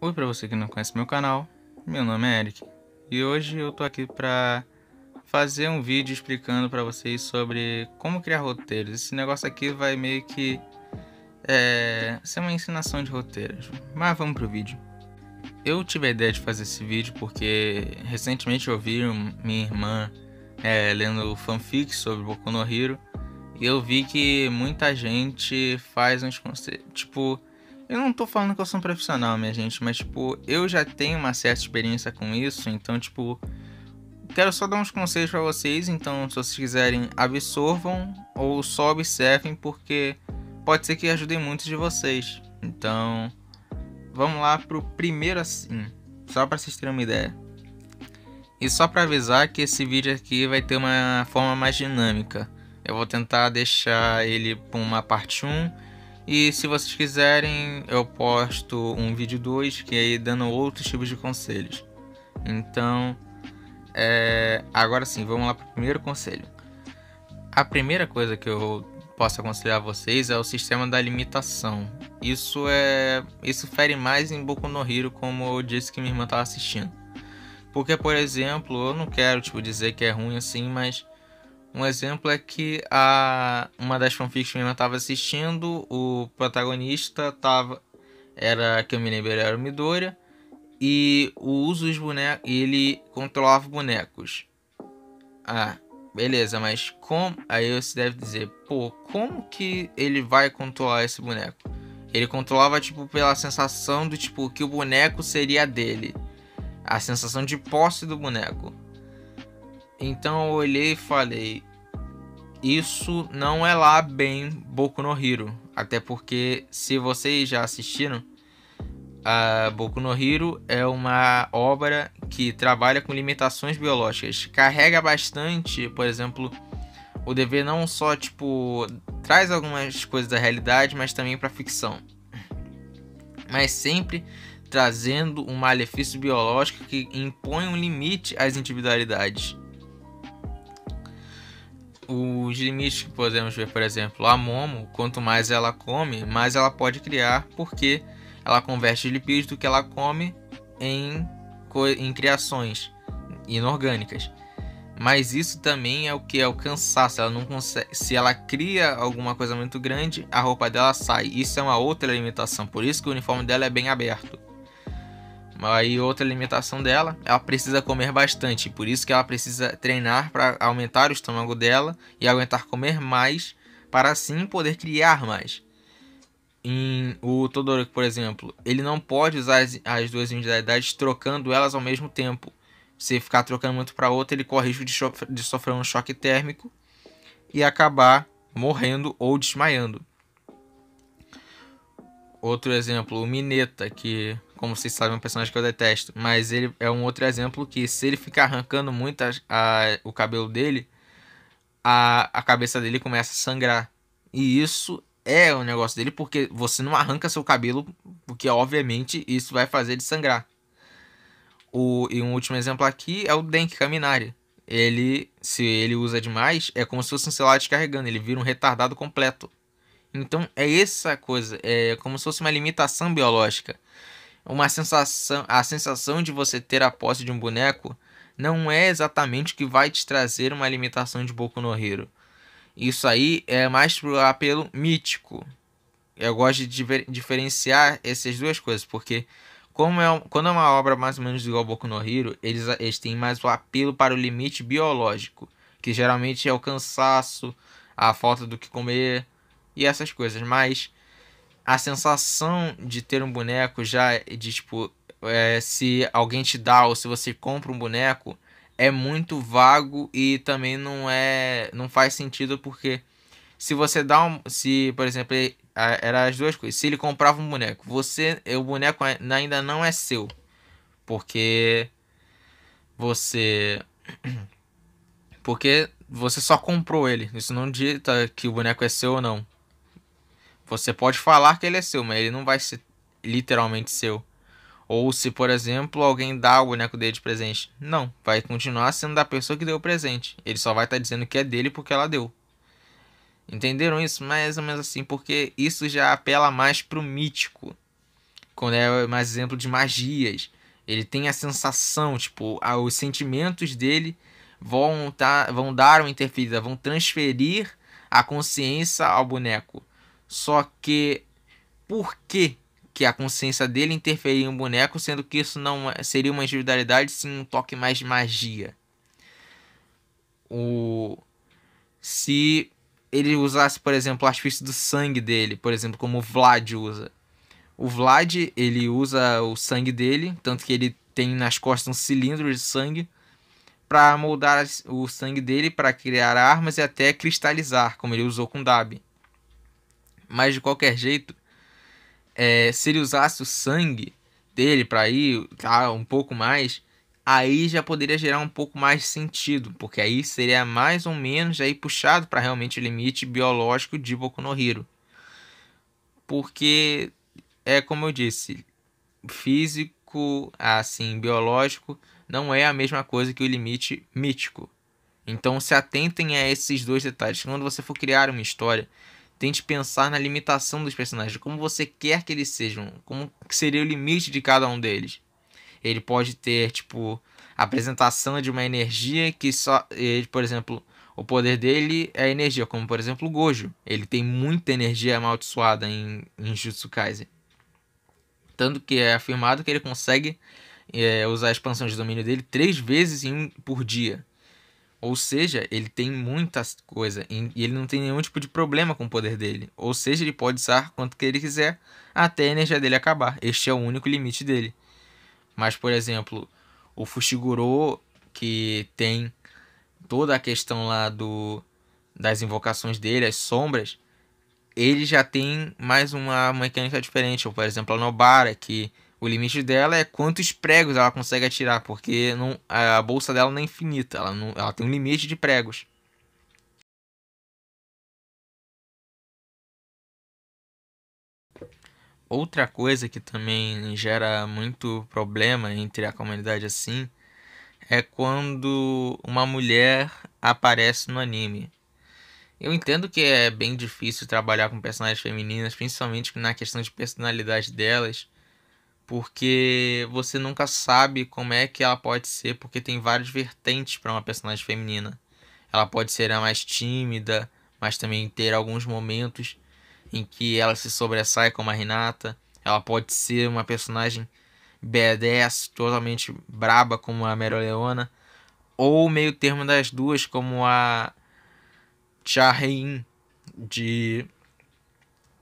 Oi para você que não conhece meu canal, meu nome é Eric e hoje eu tô aqui para fazer um vídeo explicando para vocês sobre como criar roteiros. Esse negócio aqui vai meio que ser uma ensinação de roteiros, mas vamos pro vídeo. Eu tive a ideia de fazer esse vídeo porque recentemente eu vi minha irmã lendo fanfic sobre Boku no Hero e eu vi que muita gente faz uns conceitos, tipo, eu não tô falando que eu sou um profissional, minha gente, mas tipo, eu já tenho uma certa experiência com isso, então tipo, quero só dar uns conselhos pra vocês, então se vocês quiserem, absorvam ou só observem, porque pode ser que ajude muitos de vocês. Então, vamos lá pro primeiro assim, só pra vocês terem uma ideia. E só pra avisar que esse vídeo aqui vai ter uma forma mais dinâmica. Eu vou tentar deixar ele para uma parte 1. E se vocês quiserem, eu posto um vídeo 2, que é aí dando outros tipos de conselhos. Então, agora sim, vamos lá para o primeiro conselho. A primeira coisa que eu posso aconselhar a vocês é o sistema da limitação. Isso fere mais em Boku no Hero, como eu disse que minha irmã estava assistindo. Porque, por exemplo, eu não quero dizer que é ruim assim, mas um exemplo é que uma das fanfics que minha irmã estava assistindo, o protagonista era, que eu me lembro, era o Midoriya, e o uso dos bonecos, ele controlava bonecos. Ah, beleza, mas como? Aí você deve dizer, pô, como que ele vai controlar esse boneco? Ele controlava pela sensação do que o boneco seria dele, a sensação de posse do boneco. Então eu olhei e falei, isso não é lá bem Boku no Hero. Até porque, se vocês já assistiram, a Boku no Hero é uma obra que trabalha com limitações biológicas. Carrega bastante, por exemplo, o dever não só traz algumas coisas da realidade, mas também para ficção. Mas sempre trazendo um malefício biológico que impõe um limite às individualidades. Os limites que podemos ver, por exemplo, a Momo, quanto mais ela come, mais ela pode criar, porque ela converte os lipídios que ela come em criações inorgânicas. Mas isso também é o que é o cansaço. Ela não consegue, se ela cria alguma coisa muito grande, a roupa dela sai. Isso é uma outra limitação, por isso que o uniforme dela é bem aberto. Aí outra limitação dela, ela precisa comer bastante, por isso que ela precisa treinar para aumentar o estômago dela e aguentar comer mais, para assim poder criar mais. O Todoroki, por exemplo, ele não pode usar as duas unidades trocando elas ao mesmo tempo. Se ficar trocando muito para outra, ele corre risco de sofrer um choque térmico e acabar morrendo ou desmaiando. Outro exemplo, o Mineta, que, como vocês sabem, é um personagem que eu detesto. Mas ele é um outro exemplo que, se ele ficar arrancando muito o cabelo dele, a cabeça dele começa a sangrar. E isso é o negócio dele, porque você não arranca seu cabelo, porque obviamente isso vai fazer ele sangrar. E um último exemplo aqui é o Denki Kaminari. Se ele usa demais, é como se fosse um celular descarregando, ele vira um retardado completo. Então é essa coisa, é como se fosse uma limitação biológica. A sensação de você ter a posse de um boneco não é exatamente o que vai te trazer uma limitação de Boku no Hero. Isso aí é mais pro apelo mítico. Eu gosto de diferenciar essas duas coisas, porque quando é uma obra mais ou menos igual ao Boku no Hero, eles têm mais o apelo para o limite biológico, que geralmente é o cansaço, a falta do que comer e essas coisas. Mas a sensação de ter um boneco já se alguém te dá ou se você compra um boneco é muito vago e também não faz sentido, porque se você dá se, por exemplo, era as duas coisas. Se ele comprava um boneco, o boneco ainda não é seu, porque você porque você só comprou ele. Isso não dita que o boneco é seu ou não. Você pode falar que ele é seu, mas ele não vai ser literalmente seu. Ou se, por exemplo, alguém dá o boneco dele de presente. Não, vai continuar sendo da pessoa que deu o presente. Ele só vai estar dizendo que é dele porque ela deu. Entenderam isso? Mais ou menos assim, porque isso já apela mais pro mítico. quando é mais exemplo de magias. Ele tem a sensação, tipo, os sentimentos dele vão dar uma interferida, vão transferir a consciência ao boneco. Só que por que a consciência dele interferir em um boneco, sendo que isso não seria uma individualidade, sim um toque mais de magia? Se ele usasse, por exemplo, o artifício do sangue dele, por exemplo, como o Vlad usa. O Vlad, ele usa o sangue dele, tanto que ele tem nas costas um cilindro de sangue para moldar o sangue dele para criar armas e até cristalizar, como ele usou com Dabi. Mas de qualquer jeito, se ele usasse o sangue dele para ir um pouco mais, aí já poderia gerar um pouco mais de sentido, porque aí seria mais ou menos aí puxado para realmente o limite biológico de Boku no Hero. Porque como eu disse, físico, assim, biológico, não é a mesma coisa que o limite mítico. Então se atentem a esses dois detalhes. Quando você for criar uma história, tente pensar na limitação dos personagens, como você quer que eles sejam, como seria o limite de cada um deles. Ele pode ter, tipo, a apresentação de uma energia que só, ele, por exemplo, o poder dele é energia, como por exemplo o Gojo. Ele tem muita energia amaldiçoada em Jujutsu Kaisen. Tanto que é afirmado que ele consegue usar a expansão de domínio dele 3 vezes por dia. Ou seja, ele tem muita coisa e ele não tem nenhum tipo de problema com o poder dele. Ou seja, ele pode usar quanto que ele quiser até a energia dele acabar. Este é o único limite dele. Mas, por exemplo, o Fushiguro, que tem toda a questão lá das invocações dele, as sombras, ele já tem mais uma mecânica diferente. Ou, por exemplo, a Nobara, que o limite dela é quantos pregos ela consegue atirar, porque a bolsa dela não é infinita, ela tem um limite de pregos. Outra coisa que também gera muito problema entre a comunidade assim é quando uma mulher aparece no anime. Eu entendo que é bem difícil trabalhar com personagens femininas, principalmente na questão de personalidade delas, porque você nunca sabe como é que ela pode ser, porque tem várias vertentes para uma personagem feminina. Ela pode ser a mais tímida, mas também ter alguns momentos em que ela se sobressai, como a Hinata. Ela pode ser uma personagem badass, totalmente braba, como a Meroleona, ou meio termo das duas, como a Cha-Hein de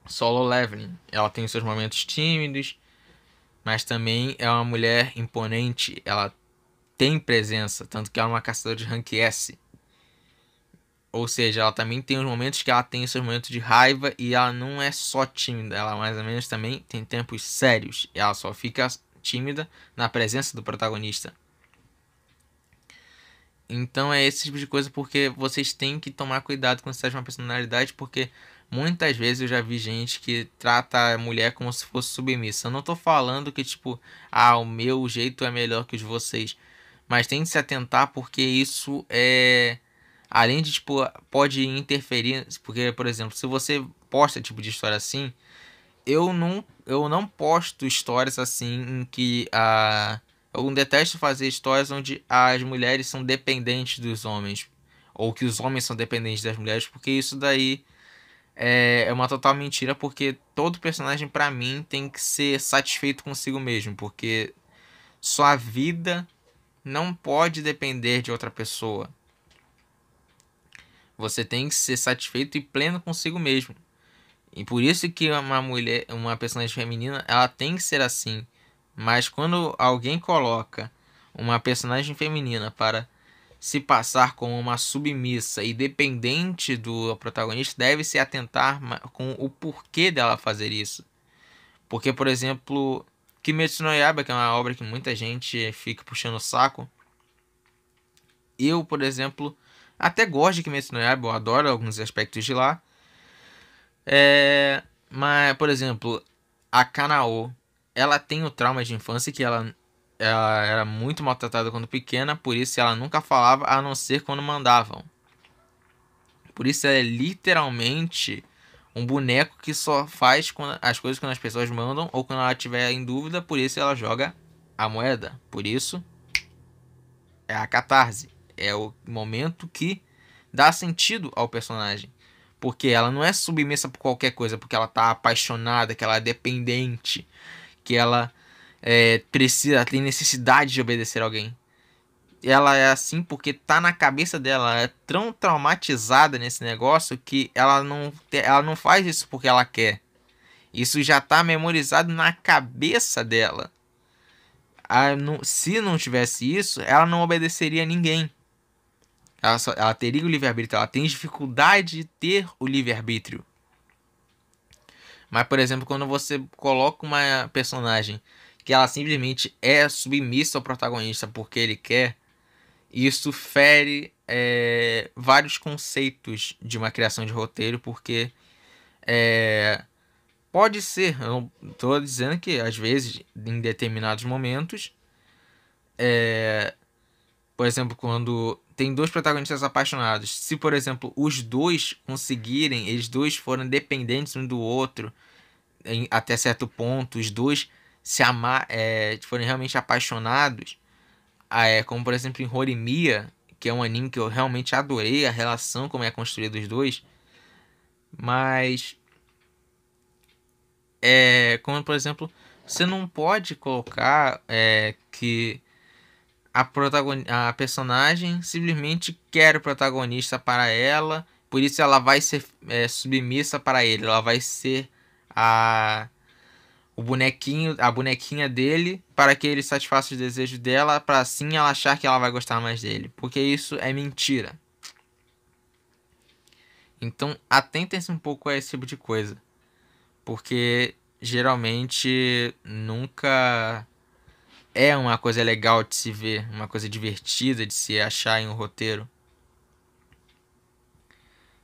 Solo Leveling. Ela tem os seus momentos tímidos, mas também é uma mulher imponente. Ela tem presença, tanto que ela é uma caçadora de rank S. Ou seja, ela também tem os momentos que ela tem os seus momentos de raiva e ela não é só tímida, ela mais ou menos também tem tempos sérios. Ela só fica tímida na presença do protagonista. Então é esse tipo de coisa, porque vocês têm que tomar cuidado quando você uma personalidade, porque muitas vezes eu já vi gente que trata a mulher como se fosse submissa. Eu não tô falando que tipo, o meu jeito é melhor que o de vocês, mas tem que se atentar, porque isso além de tipo, pode interferir, porque por exemplo, se você posta tipo de história assim, eu não posto histórias assim em que eu detesto fazer histórias onde as mulheres são dependentes dos homens, ou que os homens são dependentes das mulheres, porque isso daí é uma total mentira, porque todo personagem pra mim tem que ser satisfeito consigo mesmo, porque sua vida não pode depender de outra pessoa. Você tem que ser satisfeito e pleno consigo mesmo. E por isso que uma personagem feminina, ela tem que ser assim. Mas quando alguém coloca uma personagem feminina para se passar como uma submissa e dependente do protagonista, deve se atentar com o porquê dela fazer isso. Porque, por exemplo, Kimetsu no Yaiba, que é uma obra que muita gente fica puxando o saco, eu, por exemplo, até gosto de Kimetsu no Yaiba, eu adoro alguns aspectos de lá. Mas, por exemplo, a Kanao, ela tem o trauma de infância que ela era muito maltratada quando pequena, por isso ela nunca falava a não ser quando mandavam. Por isso ela é literalmente um boneco que só faz as coisas quando as pessoas mandam ou quando ela estiver em dúvida, por isso ela joga a moeda. Por isso é a catarse. É o momento que dá sentido ao personagem. Porque ela não é submissa por qualquer coisa, porque ela tá apaixonada, que ela é dependente, que ela precisa, tem necessidade de obedecer alguém. Ela é assim porque tá na cabeça dela, ela é tão traumatizada nesse negócio que ela não faz isso porque ela quer. Isso já tá memorizado na cabeça dela. Se não tivesse isso, ela não obedeceria a ninguém. Ela teria o livre-arbítrio, ela tem dificuldade de ter o livre-arbítrio. Mas, por exemplo, quando você coloca uma personagem que ela simplesmente é submissa ao protagonista porque ele quer, isso fere vários conceitos de uma criação de roteiro, porque pode ser, eu não estou dizendo que às vezes, em determinados momentos, por exemplo, quando tem dois protagonistas apaixonados, se por exemplo os dois conseguirem, eles dois foram dependentes um do outro até certo ponto, os dois se amar, forem realmente apaixonados, como por exemplo em Horimiya, que é um anime que eu realmente adorei a relação como é construída dos dois, mas como por exemplo, você não pode colocar que a personagem simplesmente quer o protagonista para ela, por isso ela vai ser submissa para ele, ela vai ser a bonequinha dele para que ele satisfaça os desejos dela, para assim ela achar que ela vai gostar mais dele, porque isso é mentira. Então atentem-se um pouco a esse tipo de coisa, porque geralmente nunca é uma coisa legal de se ver, uma coisa divertida de se achar em um roteiro.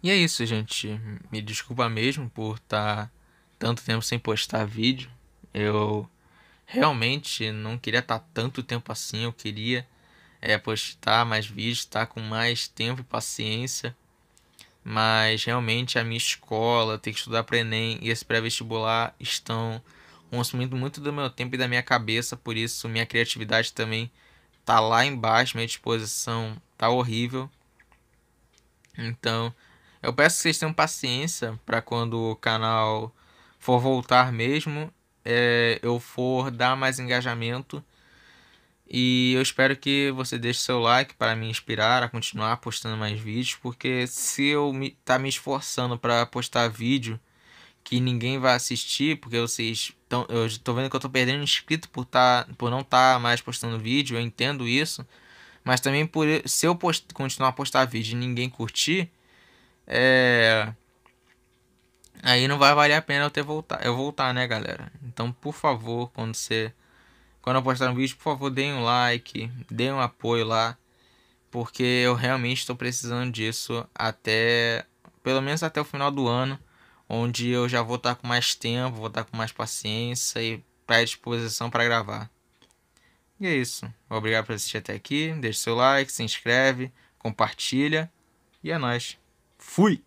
E é isso, gente. Me desculpa mesmo por estar tanto tempo sem postar vídeo. Eu realmente não queria estar tanto tempo assim. Eu queria postar mais vídeos, estar com mais tempo e paciência. Mas realmente a minha escola, ter que estudar para Enem e esse pré-vestibular estão consumindo muito do meu tempo e da minha cabeça. Por isso minha criatividade também tá lá embaixo, minha disposição tá horrível. Então eu peço que vocês tenham paciência para quando o canal for voltar mesmo, eu for dar mais engajamento. E eu espero que você deixe seu like para me inspirar a continuar postando mais vídeos, porque se eu tá me esforçando para postar vídeo que ninguém vai assistir, porque eu estou vendo que eu estou perdendo inscrito por não estar mais postando vídeo, eu entendo isso, mas também se eu continuar a postar vídeo e ninguém curtir, aí não vai valer a pena eu voltar, né, galera? Então, por favor, quando eu postar um vídeo, por favor, deem um like, deem um apoio lá, porque eu realmente estou precisando disso pelo menos até o final do ano, onde eu já vou estar com mais tempo, vou estar com mais paciência e predisposição para gravar. E é isso. Obrigado por assistir até aqui. Deixe seu like, se inscreve, compartilha. E é nóis. Fui!